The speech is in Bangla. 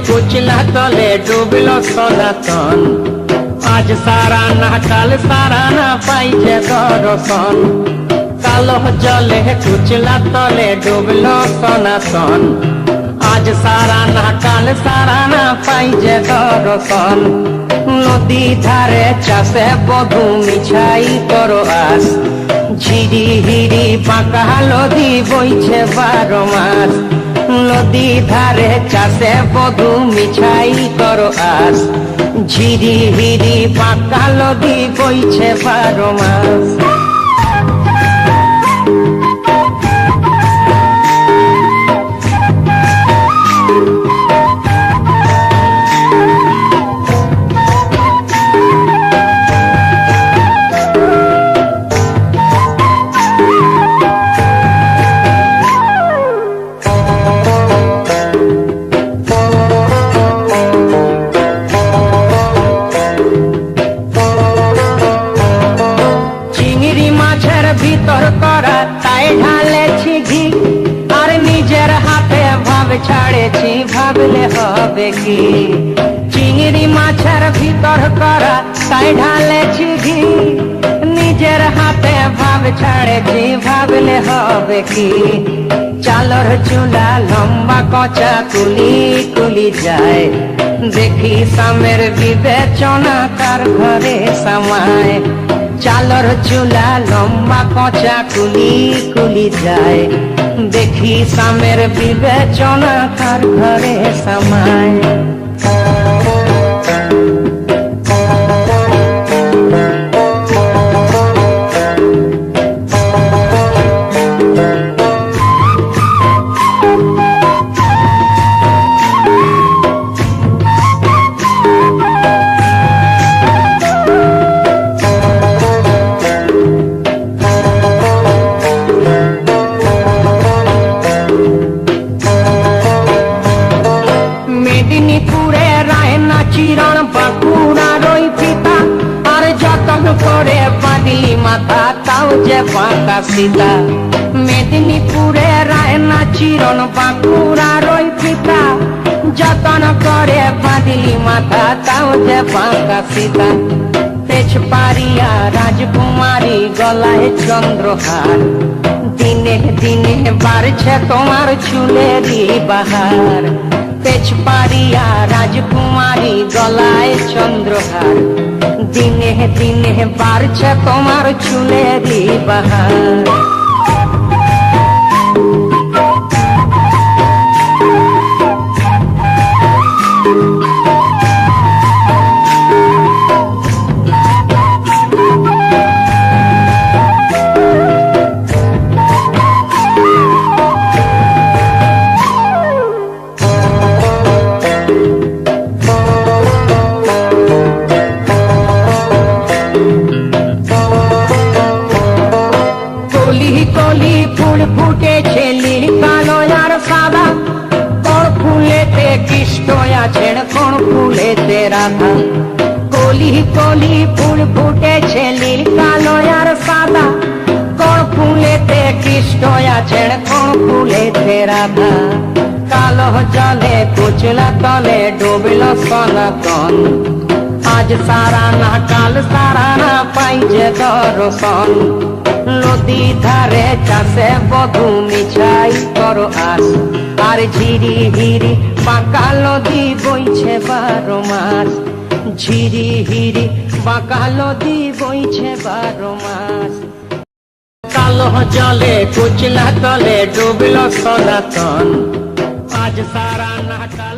কুচলা তলে ডুবলো সনাতন। আজ সারা না কাল সারা না পাইছে দর্শন। কালো জলে কুচলা তলে ডুবলো সনাতন। আজ সারা না কাল সারা না পাইছে দর্শন। নদী ধারে চাষে বধু মিছাই করো আস। ঝিরি হিরি পাকা নদী বইছে 12 মাস। নদী ধারে চাষে বধু মিছাই করো আস। ঝিরি হিরি পাকা নদী বইছে 12 মাস। ভিতর করা তাই ঢালেছি ঘি। আর নিজের হাতে ভাব ছাড়েছি ভাবলে হবে কি। চিংড়ি মাছের ভিতর করা তাই ঢালেছি ঘি। নিজের হাতে ভাব ছাড়েছি ভাবলে হবে কি। চালর চুলা লম্বা কচা কুলি কুলি যায়। দেখি সামের বিবেচনা কার ঘরে সামায়। চালর চুলা লম্বা কচা কুলি কুলি যায়। দেখি সামের বিবেচনা কার ঘরে সামায়। মেদিনীপুরে রায়না চিরণ বাঁকুড়ার ওই ফিতা। আর যতন করে বাঁধলি মাথা তাও যে বাঁকা সীতা। মেদিনীপুরে রায়না চিরণ বাঁকুড়ার ওই ফিতা। যতন করে বাঁধলি মাথা তাও যে বাঁকা সীতা। তেজপাড়িয়া রাজকুমারী গলায় চন্দ্রহার। দিনে দিনে বাড়ছে তোমার চুলেরই বাহার। তেজপাড়িয়া রাজকুমারী গলায় চন্দ্রহার। দিনে দিনে বাড়ছে তোমার চুলেরই বাহার। কলি ফুল ফুটেছে নীল কালো আর সাদা। কোন ফুলেতে কৃষ্ণ আছেন কোন ফুলেতে রাধা। কলি কলি ফুল ফুটেছে নীল কালো আর সাদা। কোন ফুলেতে কৃষ্ণ আছেন কোন ফুলেতে রাধা। কালো জলে কুচলা তলে ডুবলো সনাতন। আজ সারা না কাল সারা না পাইছে দর্শন। নদী ধারে চাষে বধু মিছাই করো আস। আর ঝিরি হিরি বাঁকা নদী বইছে 12 মাস। ঝিরি হিরি বাঁকা নদী বইছে 12 মাস। কালো জলে কুচলা তলে ডুবলো সনাতন। আজ সারা না কাল